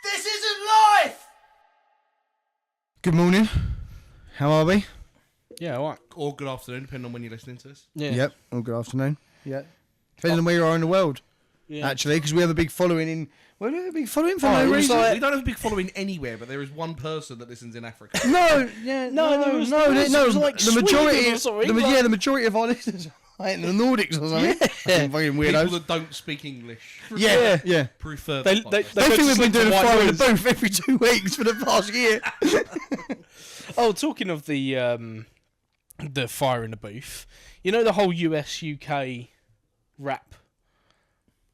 This isn't life! Good morning. How are we? Yeah, all right. Or good afternoon, depending on when you're listening to this. Yeah. Yep. Well, good afternoon. Yeah. Depending on where you are in the world, Yeah. actually, because we have a big following in. Well, we have a big following for no it was reason. like- We don't have a big following anywhere, but there is one person that listens in Africa. No, yeah, No, no, there was- no, there was- no. it was like The majority, Sweden or something, the, like- yeah, the majority of our listeners are in the Nordics or something. Yeah. Fucking People weirdos. that don't speak English. Yeah, yeah. Prefer They- the they- podcast. They think we've been doing a White fire in the boys. booth every 2 weeks for the past year. Oh, talking of the fire in the booth, you know the whole US UK rap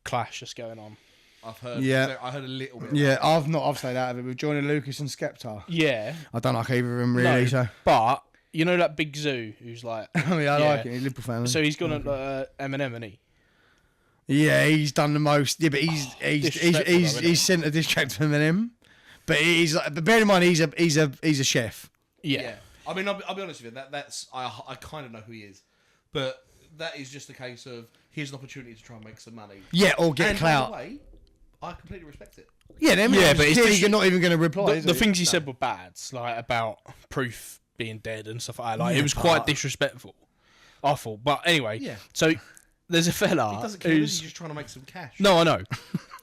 clash that's going on. I've heard. Yeah. I heard a little bit. Yeah, I've stayed out of it with Johnny Lucas and Skepta. Yeah, I don't like either of them really. No. So but you know that Big Zoo who's like, I mean, I Yeah. like it. He's a Liverpool fan. so he's gone at Eminem, and he. Yeah, he's done the most. Yeah, but he's sent a diss track to Eminem. But he's like, but bear in mind, he's a chef. Yeah. Yeah. I mean, I'll be honest with you. That's I kind of know who he is, but that is just a case of here's an opportunity to try and make some money. Yeah, or get And clout. by the way, I completely respect it. Yeah, Yeah, but it's clearly just- you're not even going to reply. The, is the it? things he said were bad, like about Proof being dead and stuff like that. Like Yeah, it was quite disrespectful. Awful. But anyway, Yeah. so there's a fella He doesn't care. He's just trying to make some cash. No, I know.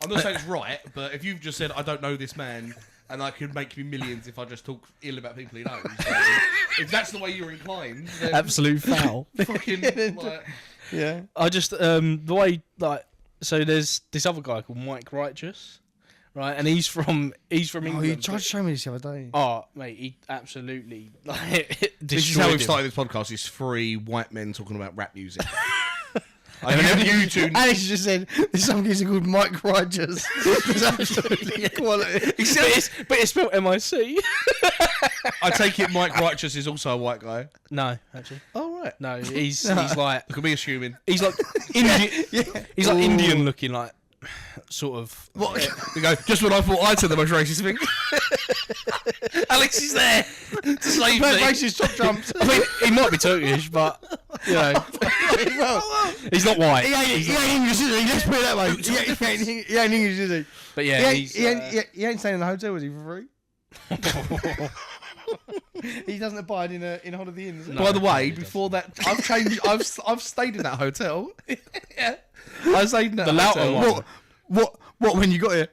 I'm not saying it's right, but if you've just said I don't know this man and I could make me millions if I just talk ill about people he knows, so if that's the way you're inclined, then Absolute foul. fucking like, Yeah. I just the way like so there's this other guy called Mike Righteous, right? And he's from Oh, England. you tried to show me this the other day. Oh, mate, he absolutely like this is how we've him. started this podcast. Is 3 white men talking about rap music. I mean, you two. Alex just said there's some geezer called Mike Rogers. It's absolutely quality. But it's spelled M-I-C. I take it Mike Righteous is also a white guy. No, actually. Oh right. No, he's like Look at me assuming. he's like Indian. He's like Indian looking, like sort of. What? We go, just when I thought I'd said the most racist thing. Alex is there to save me. Racist top trumps. I mean, he might be Turkish, but you know, Well, he's not white. he ain't English, is he? Let's put it that way. He ain't English, is he? But yeah, He ain't staying in the hotel, is he, for free? He doesn't abide in a Holiday Inn, does he? No. By the way, he before that, I've changed. I've stayed in that hotel. Yeah, I stayed in that The Loughton hotel. one. What when you got here?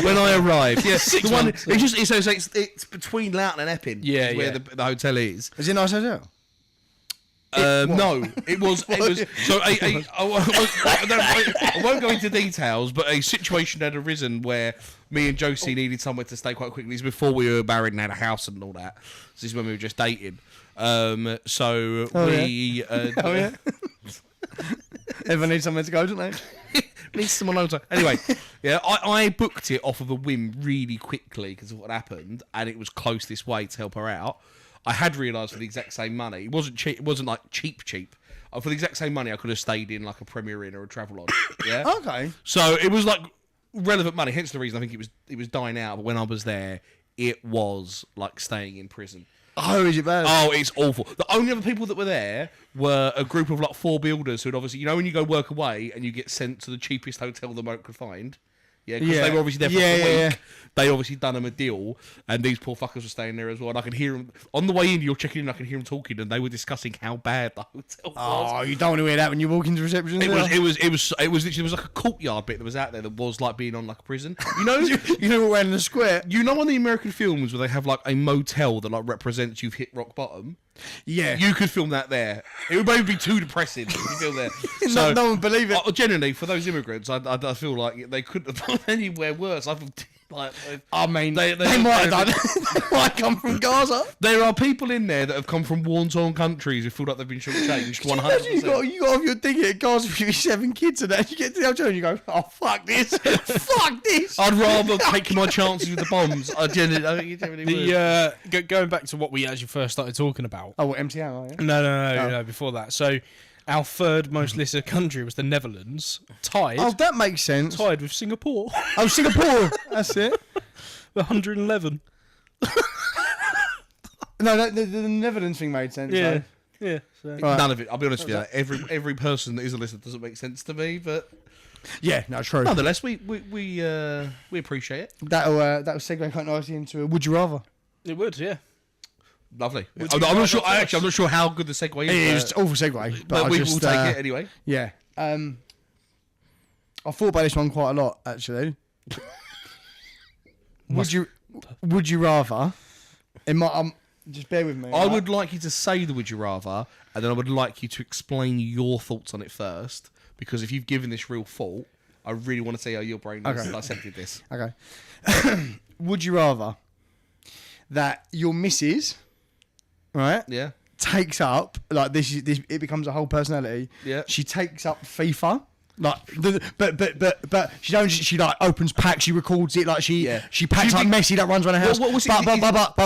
When I arrived, yeah, 6 the one. months. It's between Loughton and Epping. Yeah, is where yeah. the hotel is. Is it a nice hotel? No, it was. So I won't go into details, but a situation had arisen where me and Josie needed somewhere to stay quite quickly. This is before we were married and had a house and all that. This is when we were just dating. So we. Oh yeah. Everyone needs somewhere to go, don't they? Needs someone else. Anyway, yeah, I booked it off of a whim really quickly because of what happened, and it was close this way to help her out. I had realised for the exact same money, it wasn't cheap. It wasn't like cheap. For the exact same money, I could have stayed in like a Premier Inn or a Travelodge. Yeah. Okay. So it was like relevant money. Hence the reason I think it was dying out. But when I was there, it was like staying in prison. Oh, is it bad? Oh, it's awful. The only other people that were there were a group of like 4 builders who'd obviously, you know, when you go work away and you get sent to the cheapest hotel the moat could find. Yeah, because they were obviously there for a week. Yeah. They obviously done them a deal, and these poor fuckers were staying there as well. And I could hear them on the way in. You're checking in. I could hear them talking, and they were discussing how bad the hotel was. Oh, you don't want to hear that when you walk into reception. It was literally, there was like a courtyard bit that was out there that was like being on like a prison. You know, You know we're in the square. you know on the American films where they have like a motel that like represents you've hit rock bottom. Yeah. You could film that there. It would maybe be too depressing if you film there. So, no one would believe it. Genuinely, for those immigrants, I feel like they couldn't have done anywhere worse. I feel like I mean, They- they they- might have they- done. They might come from Gaza. there are people in there that have come from war-torn countries who feel like they've been shortchanged. 100%. You got off your ticket at Gaza with your 7 kids and that. You get to the hotel and you go, oh, fuck this. Fuck this. I'd rather take my chances with the bombs. I genuinely would. Going back to what we actually first started talking about. Oh, what, MTR, are you? No, before that. So our third most listened country was the Netherlands, tied Oh, that makes sense. with Singapore, Oh, Singapore. That's it. 111. No, the Netherlands thing made sense. Yeah, though. yeah. So. Right. None of it. I'll be honest with you. Every person that is a listener doesn't make sense to me, but Yeah, no, true. Nonetheless, we appreciate it. That'll segue quite nicely into a would you rather. It would, yeah. Lovely. I'm not sure. I'm not sure how good the segue is. It's awful segue, but we will take it anyway. Yeah. I thought about this one quite a lot, actually. Would you rather? Just bear with me. I would like you to say the would you rather, and then I would like you to explain your thoughts on it first, because if you've given this real thought, I really want to see how your brain has dissected this. Okay. Would you rather that your missus, right? Yeah. Takes up like this. It becomes a whole personality. Yeah. She takes up FIFA. Like, but she don't. She like opens packs. She records it. Like she packs like Messi that runs around the house. But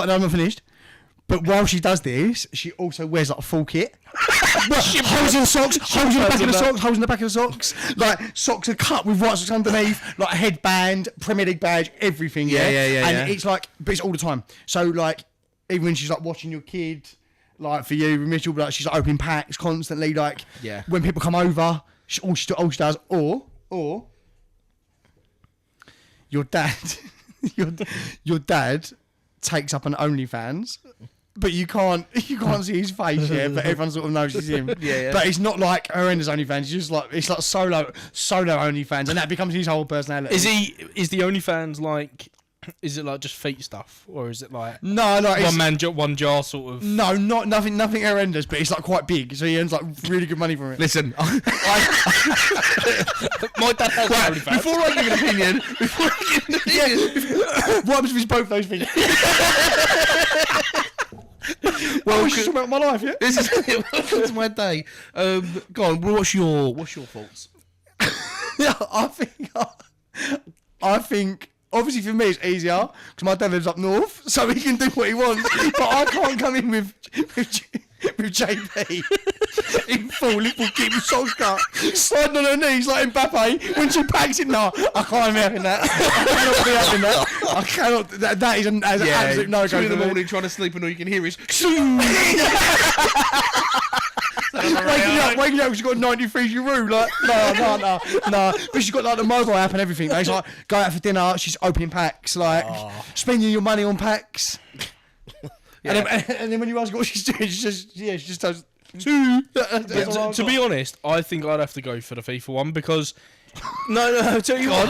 no, I'm not finished. But while she does this, she also wears like a full kit. Holes in the socks, holes in the back of the socks, holes in the back of the socks. Like socks are cut with white socks underneath, like a headband, Premier League badge, everything. Yeah. And it's like, but it's all the time. So like, even when she's like watching your kid, like for you, Mitchell, like she's like opening packs constantly. Like when people come over, all she does, or your dad, your dad takes up an OnlyFans. But you can't see his face, but everyone sort of knows it's him. Yeah. But it's not like horrendous OnlyFans. It's just like it's like solo OnlyFans, and that becomes his whole personality. Is the OnlyFans like? Is it like just feet stuff, or is it like no, one jar sort of? No, nothing horrendous, but it's like quite big, so he earns like really good money from it. Listen, My dad has OnlyFans. Before I give an opinion, What happens with both those things? well, I should talk about my life, yeah. this is welcome to my day. Go on. What's your thoughts? Yeah, I think. Obviously, for me, it's easier because my dad lives up north, so he can do what he wants. But I can't come in with JP in full little kit with socks cut, sliding on her knees like Mbappe when she packs it. No, I can't be having that. I cannot be having that. I cannot. That is an absolute no go. 2 in the morning, trying to sleep, and all you can hear is. Waking up, she's got 93 Giroud. Like, no. But she's got like the mobile app and everything. Like, it's like, go out for dinner, she's opening packs, like, spending your money on packs. And then when you ask her what she's doing, she just does. To be honest, I think I'd have to go for the FIFA one because. No, I'll tell you what.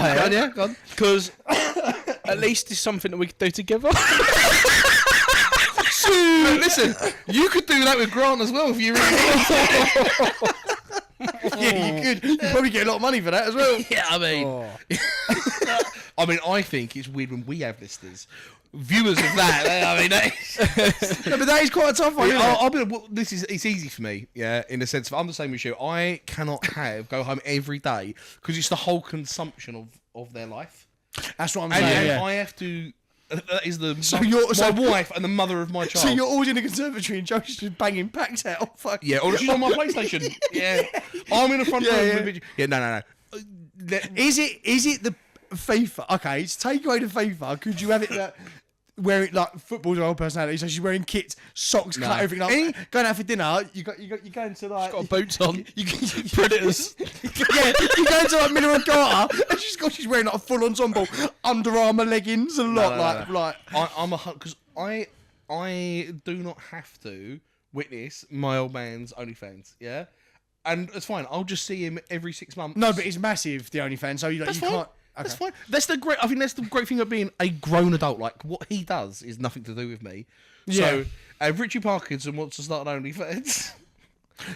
Go on. Because at least it's something that we could do together. Listen, you could do that with Grant as well if you really Yeah, you could. You'd probably get a lot of money for that as well. Yeah, I mean, I think it's weird when we have listeners. Viewers of that, I mean, No, but that is quite a tough one. It's easy for me, yeah, in the sense of I'm the same as you. I cannot go home every day because it's the whole consumption of their life. That's what I'm saying. And I have to. That is my wife and the mother of my child. So you're always in a conservatory and Joe's just banging packs out. Fuck. Yeah, or she's on my PlayStation. Yeah, I'm in the front room. Yeah, no. Is it the FIFA? Okay, to take away the FIFA, could you have it that wearing like football's her whole personality? So she's wearing kits, socks, cut, everything. Like, going out for dinner, you go into like. She's got boots on. Predators. Yeah, you go into like Miller and Carter, and she's wearing like a full ensemble, Under Armour leggings, and a lot like. I'm because I do not have to witness my old man's OnlyFans. Yeah. And it's fine. I'll just see him every 6 months. No, but it's massive, the OnlyFans. So you can't. Okay. That's fine. I think that's the great thing of being a grown adult. Like what he does is nothing to do with me. Yeah. So Richie Parkinson wants to start an OnlyFans.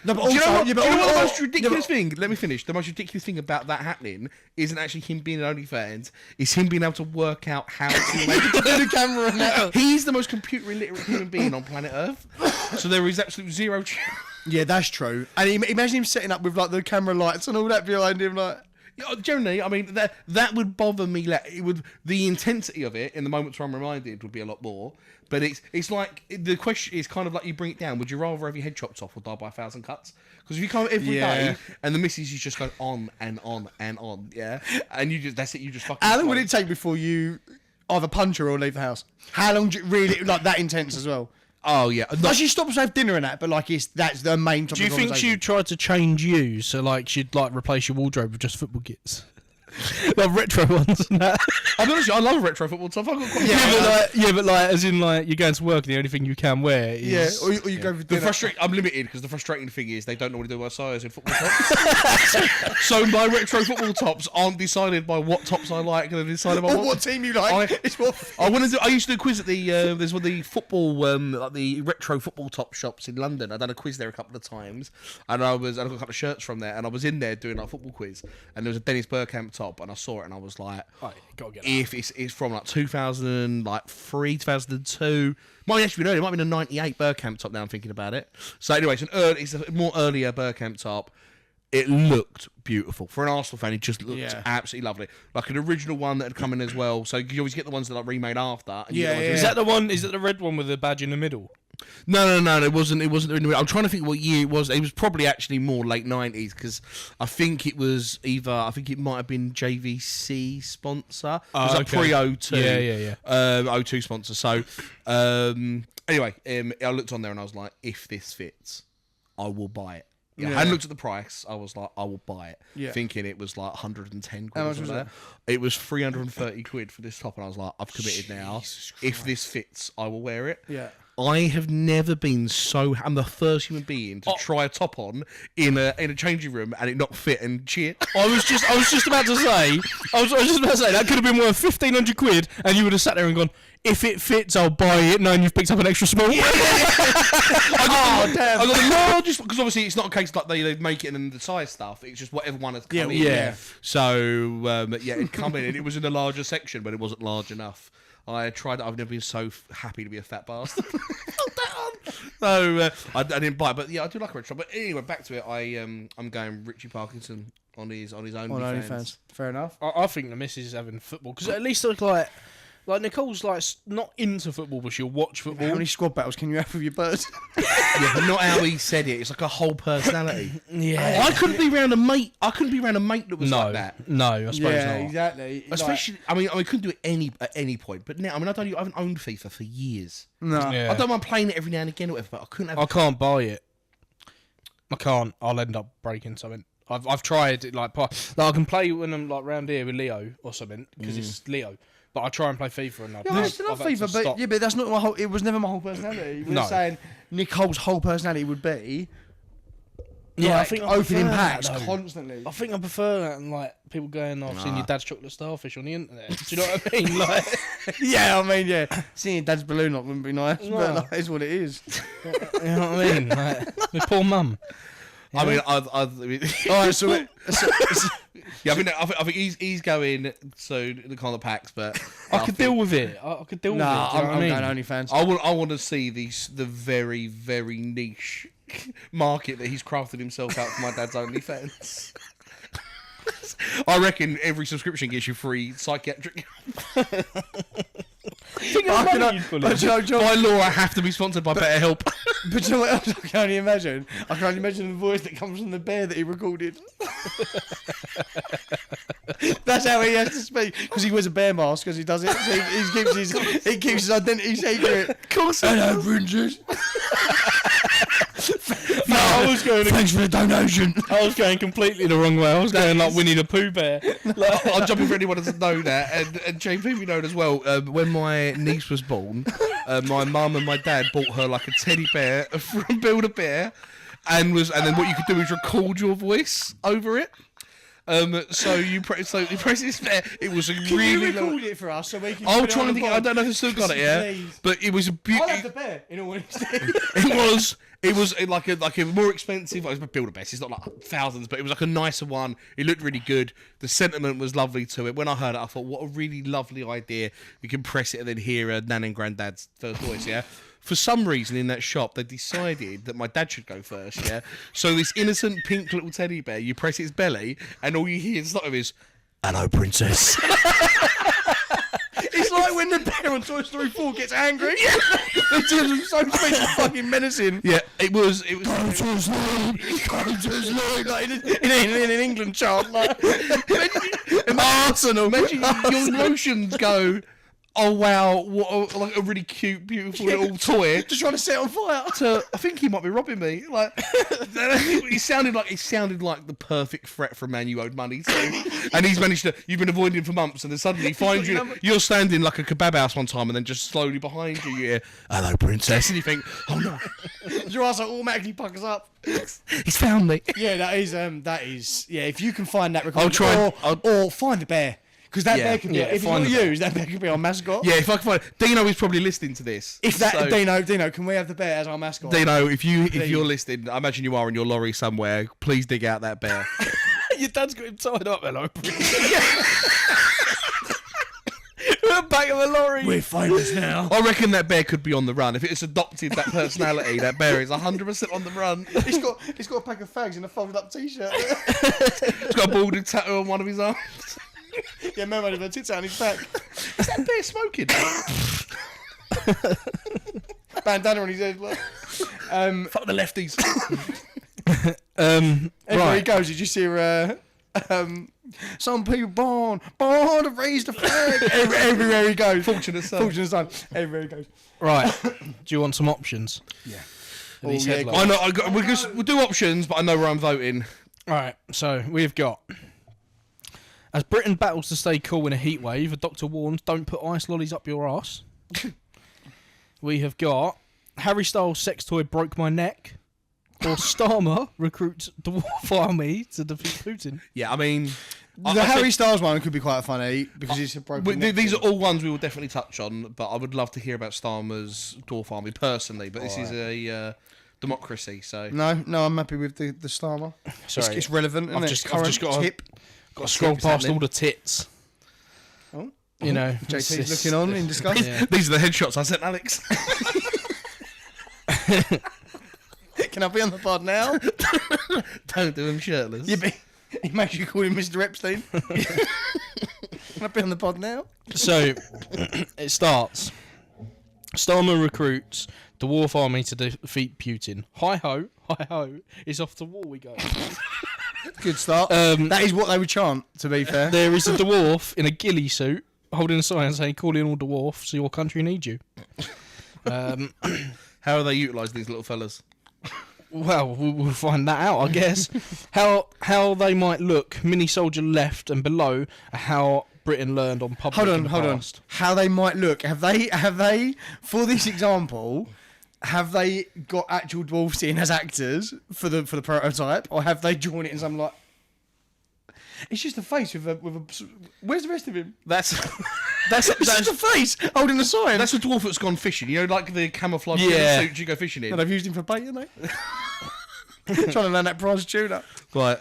No, but Do you know what the the most ridiculous thing? Let me finish. The most ridiculous thing about that happening isn't actually him being an OnlyFans. It's him being able to work out how to make the camera. And that. He's the most computer illiterate human being on planet Earth. So there is absolutely zero chance. Yeah, that's true. And imagine him setting up with like the camera lights and all that behind him, like. Generally, I mean that would bother me. The intensity of it in the moments where I'm reminded would be a lot more. But it's like the question is kind of like you bring it down. Would you rather have your head chopped off or die by 1,000 cuts? Because if you come every day and the missus is just going on and on and on, yeah, and that's it. You just fucking. How long would it take before you either punch her or leave the house? How long do you really like that intense as well? Oh yeah, like she stops to have dinner and that, but like that's the main topic. Do you think she tried to change you so like she'd like replace your wardrobe with just football kits? Like retro ones and that. I'm honest, I love retro football stuff. I've got quite But as in like you're going to work and the only thing you can wear is or you go for dinner. I'm limited because the frustrating thing is they don't normally do my size in football tops. So my retro football tops aren't decided by what tops I like, and they're decided by what team you like. I used to do a quiz at the there's one of the football like the retro football top shops in London. I've done a quiz there a couple of times, and I got a couple of shirts from there, and I was in there doing like a football quiz, and there was a Dennis Bergkamp top, and I saw it, and I was like, gotta get if it's from like 2003, 2002, might actually be early, it might have been a 98 Bergkamp top. Now I'm thinking about it. So anyway, it's a more earlier Bergkamp top. It looked beautiful for an Arsenal fan. It just looked absolutely lovely, like an original one that had come in as well. So you always get the ones that are remade after. And Is that the one? Is it the red one with the badge in the middle? No. It wasn't. I'm trying to think what year it was. It was probably actually more late 90s because I think it was either. I think it might have been JVC sponsor. It was like pre-02. Yeah. 02 sponsor. So anyway, I looked on there and I was like, if this fits, I will buy it. I hadn't looked at the price. I was like, I will buy it, thinking it was like 110 quid. How much was that? It was 330 quid for this top, and I was like, I've committed now. If this fits, I will wear it. Yeah. I have never been so. I'm the first human being to try a top on in a changing room and it not fit and cheer. I was just about to say that could have been worth 1,500 quid, and you would have sat there and gone, if it fits, I'll buy it. Knowing you've picked up an extra small. Damn! I got the largest because obviously it's not a case like they make it in the size stuff. It's just whatever one has come in. Yeah. So it'd come in and it was in a larger section, but it wasn't large enough. I tried it. I've never been so happy to be a fat bastard. So I didn't buy it, but I do like a retro. But anyway, back to it. I'm going Richie Parkinson on his OnlyFans. Fair enough. I think the missus is having football because at least like Nicole's like not into football, but she'll watch football. How many squad battles can you have with your birds? Yeah, but not how he said it. It's like a whole personality. Yeah, I couldn't be around a mate. that was like that. No, I suppose not. Exactly. Especially, I couldn't do it at any point. But now, I haven't owned FIFA for years. No, yeah. I don't mind playing it every now and again, or whatever. But I couldn't have. I can't buy it. I can't. I'll end up breaking something. I've tried it like I can play when I'm like round here with Leo or something because it's Leo. But I try and play FIFA and I still love FIFA, but that's not my whole. It was never my whole personality. We're saying Nicole's whole personality would be. I think opening packs constantly. I think I prefer that and like people going, I've seen your dad's chocolate starfish on the internet. Do you know what I mean? Like, seeing your dad's balloon up wouldn't be nice, but that's what it is. You know what I mean? Like, my poor mum. I mean, all right, so yeah, I think he's going to the kind of packs, but I could deal with it. I could deal with it. I'm going OnlyFans. I want to see the very, very niche market that he's crafted himself out for my dad's OnlyFans. I reckon every subscription gets you free psychiatric. By law, I have to be sponsored by BetterHelp. But you know what else I can only imagine? I can only imagine the voice that comes from the bear that he recorded. That's how he has to speak, because he wears a bear mask as he does it. So he keeps his identity secret. Of course. Hello, princess. No, I was going. Thanks for the donation. I was going completely the wrong way. I was going like Winnie the Pooh bear. Like, I'm jumping for anyone that doesn't know that, and Jane Phoebe known as well. When my niece was born, my mum and my dad bought her like a teddy bear from Build-A-Bear, and then what you could do is record your voice over it. So you press this there. It was a Can really. You record it for us so we can. I'll try and think. I don't know if it's still got it, yeah. But it was a beautiful. I love the bear. In all honesty, It was like a more expensive. It was Build-A-Bear. It's not like thousands, but it was like a nicer one. It looked really good. The sentiment was lovely to it. When I heard it, I thought, what a really lovely idea. You can press it and then hear Nan and Granddad's first voice, yeah. For some reason in that shop, they decided that my dad should go first, yeah? So this innocent pink little teddy bear, you press its belly, and all you hear inside is, "Hello, princess." It's like when the bear on Toy Story 4 gets angry. It's just so fucking menacing. Yeah, it was. Go to sleep. Like in an England chant. Like, Arsenal. Imagine your emotions go, oh wow, what like a really cute, beautiful little toy. Just trying to set it on fire. To, I think he might be robbing me. Like, he sounded like the perfect threat for a man you owed money to. And he's managed to. You've been avoiding him for months, and then suddenly he finds you. You're standing like a kebab house one time, and then just slowly behind you, you hear, "Hello, princess," and you think, "Oh no." Your ass automatically puckers up. He's found me. Yeah, that is. Yeah, if you can find that record, I'll try. Or find the bear. Because that bear could be, if it's not used, that bear could be our mascot. Yeah, if I can find it. Dino is probably listening to this. If that, so, Dino, can we have the bear as our mascot? Dino, if you're listening, I imagine you are in your lorry somewhere, please dig out that bear. Your dad's got him tied up, hello. Back of a lorry. We're famous now. I reckon that bear could be on the run. If it's adopted that personality, that bear is 100% on the run. He's got a pack of fags in a folded up t-shirt. He's got a balding tattoo on one of his arms. Yeah, man, with a tits out on his back. Is that bear smoking? Bandana on his head. Fuck the lefties. Everywhere he goes, you just hear some people born to raise the flag. Everywhere he goes. Fortunate son. Everywhere he goes. Right. Do you want some options? Yeah. I know. We'll do options, but I know where I'm voting. All right. So we've got. As Britain battles to stay cool in a heat wave, a doctor warns, don't put ice lollies up your arse. We have got Harry Styles' sex toy broke my neck. Or Starmer recruits dwarf army to defeat Putin. Yeah, I mean... The Harry Styles one could be quite funny because it's a broken neck. These are all ones we will definitely touch on, but I would love to hear about Starmer's dwarf army personally, but this is a... democracy, so... No, I'm happy with the Starmer. Sorry. It's relevant, isn't I've just got tip. Got to scroll past all the tits. Oh. You know. JT's looking on in disgust. Yeah. These are the headshots I sent Alex. Can I be on the pod now? Don't do him shirtless. Yeah, but he makes you call him Mr. Epstein. Can I be on the pod now? So, it starts. Starmer recruits dwarf army to defeat Putin. Hi-ho, hi-ho, it's off to war we go. Good start. That is what they would chant, to be fair. There is a dwarf in a ghillie suit holding a sign saying, call in all dwarfs, your country needs you. How are they utilising these little fellas? Well, we'll find that out, I guess. How they might look, mini soldier left and below, how Britain learned on public Hold on. How they might look. Have they, for this example... Have they got actual dwarfs in as actors for the prototype, or have they drawn it in some like? It's just a face with a. Where's the rest of him? That's just a face holding a sign. That's a dwarf that's gone fishing. You know, like the camouflage suit you go fishing in. And I've used him for bait, haven't they? Trying to learn that prize tuna. Right.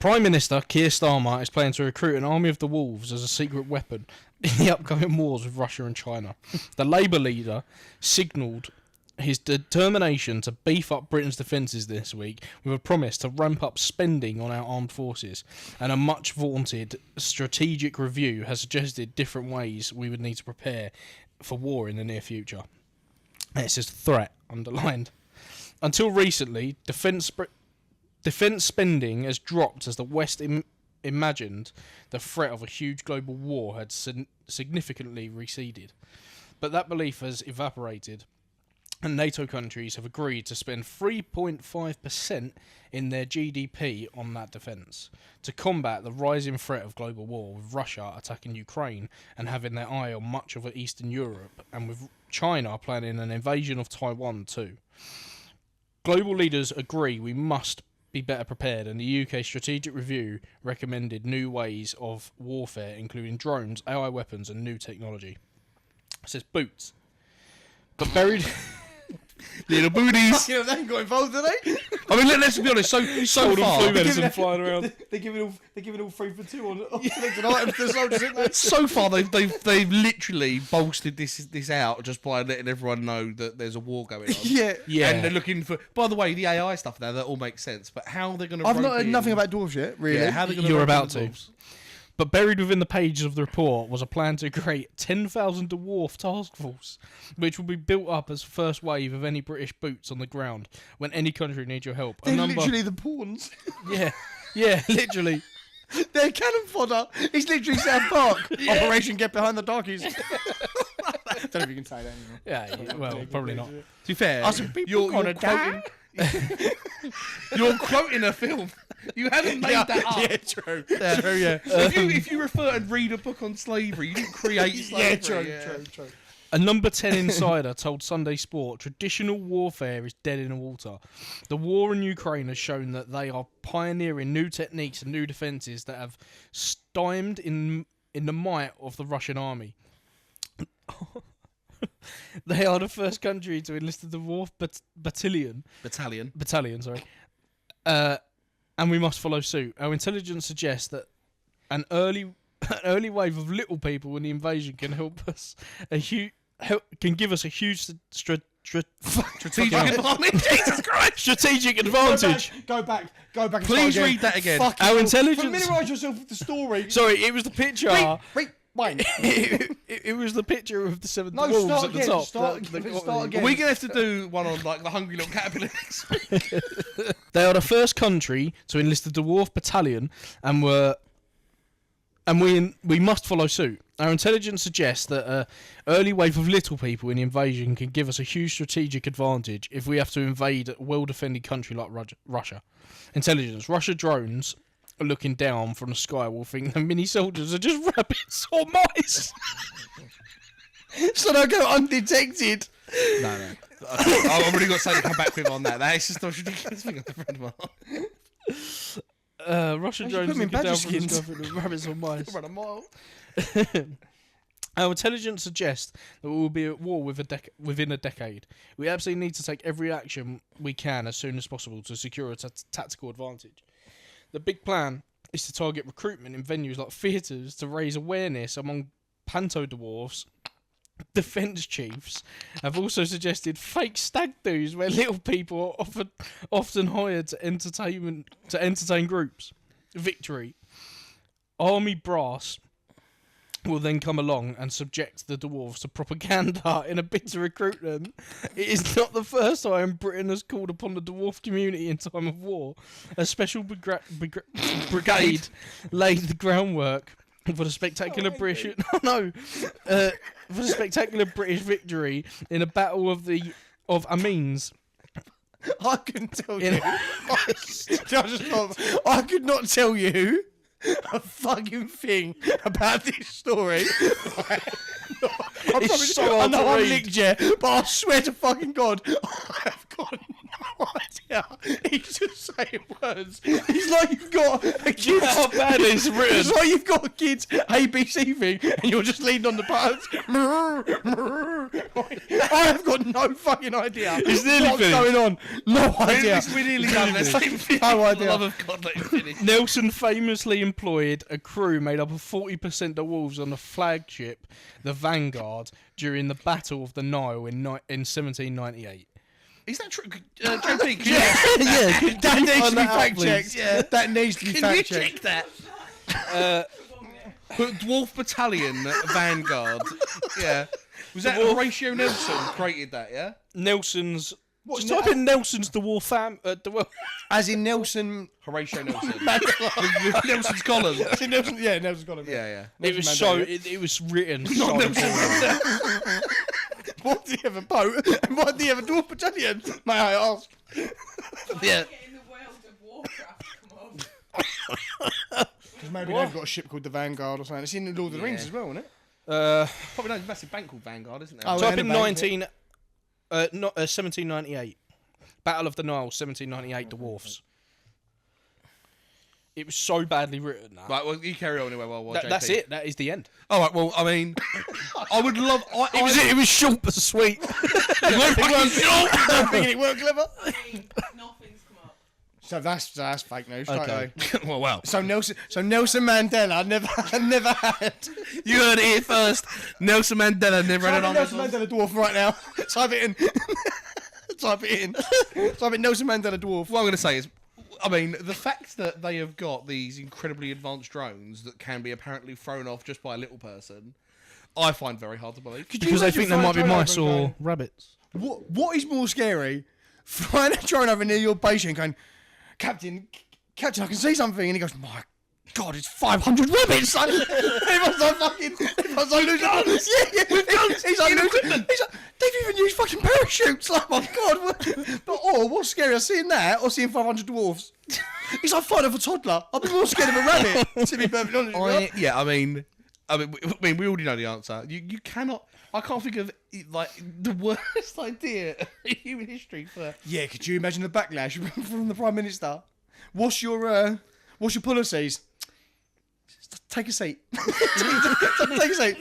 Prime Minister Keir Starmer is planning to recruit an army of the wolves as a secret weapon in the upcoming wars with Russia and China. The Labour leader signalled his determination to beef up Britain's defences this week with a promise to ramp up spending on our armed forces, and a much vaunted strategic review has suggested different ways we would need to prepare for war in the near future. And it says threat underlined. Until recently, defence spending has dropped as the West imagined the threat of a huge global war had significantly receded, but that belief has evaporated. And NATO countries have agreed to spend 3.5% in their GDP on that defence to combat the rising threat of global war, with Russia attacking Ukraine and having their eye on much of Eastern Europe, and with China planning an invasion of Taiwan too. Global leaders agree we must be better prepared, and the UK Strategic Review recommended new ways of warfare, including drones, AI weapons and new technology. It says boots. But buried... Little booties. You know, they ain't got involved, do they? I mean, let's be honest. So far, flu medicine flying around. They're giving all 3 for 2 on selected items to the soldiers, aren't they? So far, they've literally bolstered this out just by letting everyone know that there's a war going on. Yeah. And they're looking for. By the way, the AI stuff now that all makes sense. But how they're going to? I've not heard nothing about dwarves yet. Really? Yeah, how they going You're about to. But buried within the pages of the report was a plan to create 10,000 dwarf task force, which will be built up as first wave of any British boots on the ground when any country needs your help. They're literally the pawns. Yeah, literally. They're cannon fodder. It's literally South Park. Operation Get Behind the Darkies. Don't know if you can say that anymore. Yeah, well, probably not. To be fair, you're quoting. You're quoting a film. You haven't made that up. Yeah, true. True, yeah. If you refer and read a book on slavery, you didn't create slavery. True. A number 10 insider told Sunday Sport traditional warfare is dead in the water. The war in Ukraine has shown that they are pioneering new techniques and new defences that have stymied in the might of the Russian army. They are the first country to enlist the Dwarf battalion, sorry. And we must follow suit. Our intelligence suggests that an early wave of little people in the invasion can help us can give us a huge strategic advantage. Jesus Christ! Strategic advantage. Go back. And Please read that again. Our intelligence. Familiarise yourself with the story. Sorry, it was the picture. Wait. It was the picture of the seven dwarves at the top. Start again. We're gonna have to do one on like the hungry little caterpillar next week. They are the first country to enlist the Dwarf battalion, and we must follow suit. Our intelligence suggests that an early wave of little people in the invasion can give us a huge strategic advantage if we have to invade a well-defended country like Russia. Intelligence. Russia drones looking down from the sky will think the mini soldiers are just rabbits or mice. So they'll go undetected. No. I've already got something to come back with on that. That is just the most ridiculous thing I've ever read. Russian drones looking down from the sky think rabbits or mice. Run a mile. Our intelligence suggests that we will be at war within a decade. We absolutely need to take every action we can as soon as possible to secure a tactical advantage. The big plan is to target recruitment in venues like theatres to raise awareness among panto dwarfs. Defence chiefs have also suggested fake stag do's where little people are often hired to entertain groups. Victory. Army brass will then come along and subject the dwarves to propaganda in a bid to recruit them. It is not the first time Britain has called upon the dwarf community in time of war. A special brigade laid the groundwork for the spectacular British for the spectacular British victory in a battle of Amiens. I couldn't tell you. I could not tell you a fucking thing about this story. I know I've licked you, but I swear to fucking God, I have got no idea. He's just saying words. It's like you've got a kid's... How bad it's written. It's like you've got a kid's ABC thing, and you're just leaning on the buttons. I have got no fucking idea. It's nearly what's going on. No idea. We're nearly done. The same thing. No idea. Love of God, let him finish. Nelson famously employed a crew made up of 40% dwarves on the flagship, the Vanguard, during the Battle of the Nile in 1798. Is that true? JP, Yeah, that needs to be fact checked. Yeah. That needs to be Can fact you checked. check that? Dwarf Battalion Vanguard. Yeah. Was that Horatio Nelson created that, yeah? Nelson's... Just type in Nelson's Dwarf As in Nelson... Horatio Nelson. With Nelson's column. Nelson's column. Yeah. It was so... It was written so... Why do you have a boat? And why do you have a dwarf battalion? May I ask? Yeah. In the world of Warcraft, come on. Because maybe they've got a ship called the Vanguard or something. It's in the Lord of the Rings as well, isn't it? Probably knows a massive bank called Vanguard, isn't there? Oh, Type in 1798. Battle of the Nile, 1798, Dwarfs. It was so badly written. That. Right, well, you carry on anyway while JP... That's it. That is the end. All right, well, I mean, I would love... It was short but sweet. It weren't fucking short! I'm thinking it weren't clever. Nothing's come up. So that's fake news. Okay. Well. So Nelson Mandela never had. You heard it here first. Nelson Mandela never had an Nelson answer. Mandela dwarf right now. Type it in. Type in Nelson Mandela dwarf. What I'm going to say is, I mean, the fact that they have got these incredibly advanced drones that can be apparently thrown off just by a little person, I find very hard to believe. Because they think there might be mice or rabbits. What is more scary? Flying a drone over near your base and going, Captain, I can see something. And he goes, my God, it's 500 rabbits. Like, everyone's like fucking. Everyone's like losing. Yeah. He's like losing. He's like, they've even used fucking parachutes. Like, my God. But what's scarier, seeing that or seeing 500 dwarfs? He's like fighting for a toddler. I'd be more scared of a rabbit. To be perfectly honest. With you. Yeah, I mean, we already know the answer. You cannot. I can't think of like the worst idea in human history for. Yeah, could you imagine the backlash from the Prime Minister? What's your policies? Take a seat. Take a seat.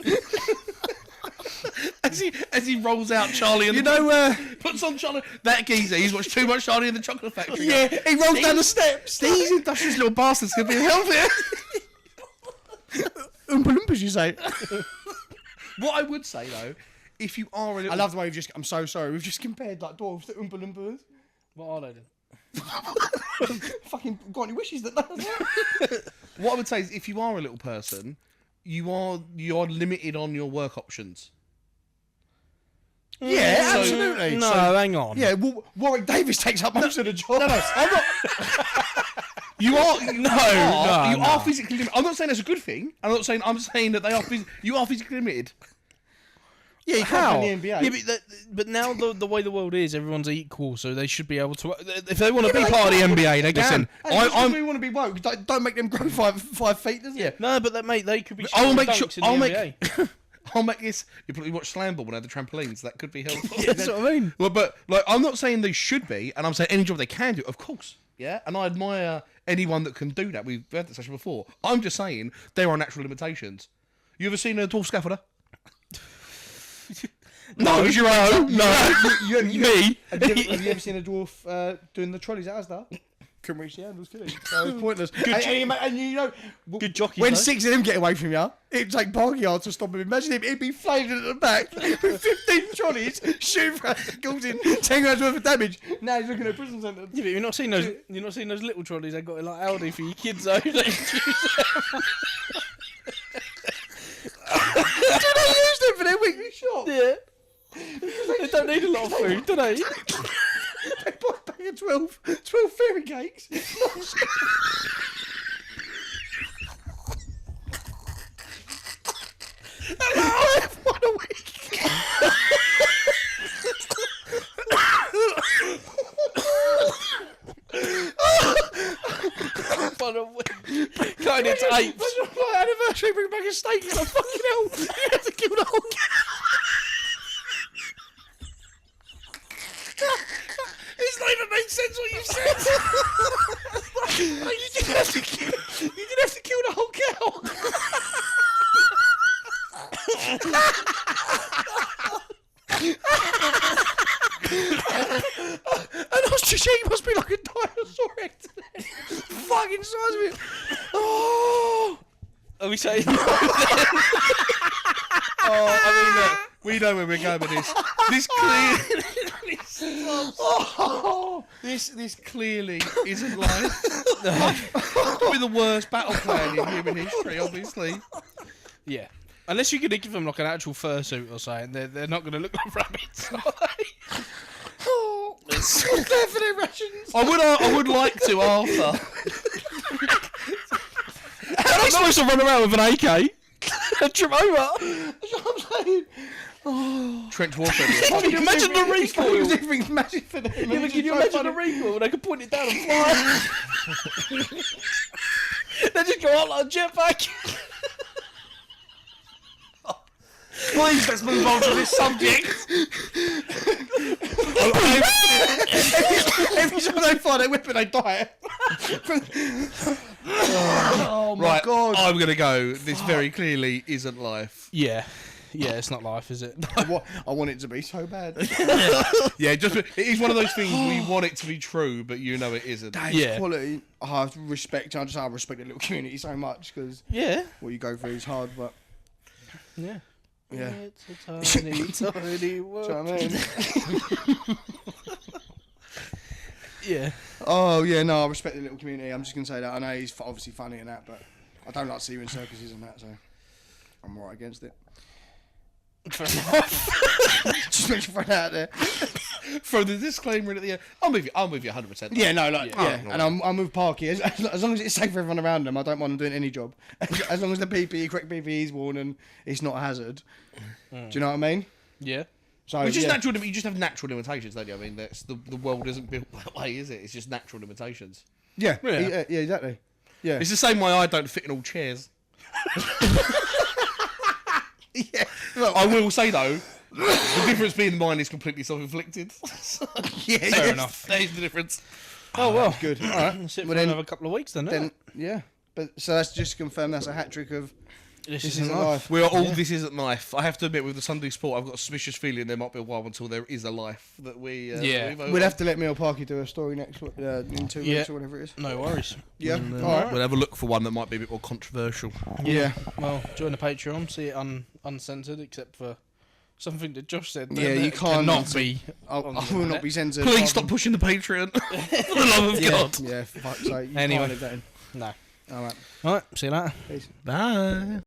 As he rolls out Charlie and puts on Charlie. That geezer, he's watched too much Charlie in the Chocolate Factory. Yeah, he rolls down the steps. These industrious little bastards could be healthier. Oompa Loompas, you say? What I would say though, if you are a little... I love the way I'm so sorry. We've just compared like dwarves to Oompa Loompas. What are they then? Fucking got any wishes that What I would say is, if you are a little person, you are limited on your work options. Yeah, absolutely. No, hang on. Yeah, Warwick Davis takes up most of the job. No, I'm not. You are physically limited. I'm not saying that's a good thing. I'm saying that you are physically limited. Yeah, you How? can't in the NBA. Yeah, but now the way the world is, everyone's equal, so they should be able to. If they want to be part of the NBA, they can. We want to be woke. Don't make them grow 5 feet, does it? Yeah. No, but they could be. I'll make sure. I'll make. I'll make this. You probably watch Slam Ball when they have the trampolines. That could be helpful. That's what I mean. Well, but like, I'm not saying they should be, and I'm saying any job they can do, of course. Yeah, and I admire anyone that can do that. We've had that session before. I'm just saying there are natural limitations. You ever seen a dwarf scaffolder? No, because you're own. No, me. Have you ever seen a dwarf doing the trolleys at Asda? Couldn't reach the handles, could he? So it was pointless. And you know, Good jockey. when 6 of them get away from you, it'd take parking yards to stop him. Imagine him, he'd be flayed at the back with 15 trolleys, shooting for causing 10 grand worth of damage. Now he's looking at a prison sentence. Yeah, but you're not seeing those little trolleys they got in like Aldi for your kids though. Do they use them for their weekly shop? Yeah. They don't need a lot of food, do they? They buy a bag of 12 fairy cakes. Hello! What a week! What a week. Going into apes. That's my anniversary, bring back a steak and a fucking hell. You have to kill the whole cow. It's not even made sense what you said. You didn't have to kill the whole cow. An ostrich egg must be like a dinosaur egg today. Fucking size of it. Oh. Are we saying? Look, we know where we're going with this. This clearly isn't life. Probably the worst battle plan in human history, obviously. Yeah. Unless you're going to give them like an actual fursuit or something, they're not going to look like rabbits, are they? Oh, it's there for their rations. I would like to, Arthur. How are they supposed to run around with an AK? And trip over? That's what I'm saying. Oh. Trench warfare. Can you imagine the recoil? Everything's massive for them. Yeah, but can you imagine the recoil? They could point it down and fly. They just go out like a jetpack. Please, let's move on to this subject. Every time they fire their weapon, they die. Oh my god! I'm gonna go. This very clearly isn't life. Yeah. Yeah, it's not life, is it? I want it to be so bad. Yeah, it is one of those things we want it to be true, but you know it isn't. That is quality. I respect the little community so much because what you go through is hard, but yeah. It's a tiny, tiny world. Do you know what I mean? Yeah. Oh yeah, no, I respect the little community. I'm just gonna say that. I know he's obviously funny and that, but I don't like seeing circuses and that, so I'm right against it. Just make sure throw that out there. Throw the disclaimer in at the end. I'm with you 100%. Yeah, no, like, yeah. And I'm with Parky. As long as it's safe for everyone around them, I don't mind them doing any job. As long as the correct PPE is worn and it's not a hazard. Do you know what I mean? Yeah. So it's just natural. You just have natural limitations, don't you? I mean, that's the world isn't built that way, is it? It's just natural limitations. Yeah, yeah, exactly. Yeah, it's the same way I don't fit in all chairs. Yeah. Well, I will say though, the difference being mine is completely self-inflicted. Yeah, fair enough. There's the difference. Oh well, good. All right. We'll sit Well, for then- another couple of weeks then. Yeah, but so that's just to confirm that's a hat trick of This this isn't isn't life. life. We are all. This isn't life. I have to admit, with the Sunday sport, I've got a suspicious feeling there might be a while until there is a life that we. Yeah. We'll have to let me or Parky do a story next in 2 weeks or whatever it is. No worries. Yeah, And, all right. We'll have a look for one that might be a bit more controversial. Yeah, Well, join the Patreon. See it uncensored, except for something that Josh said. Yeah, you that can't cannot be. I will not be censored. Please stop pushing the Patreon. For the love of God. Yeah, for fuck's sake. You Anyway. can't leave that in. No. All right. All right. See you later. Peace. Bye.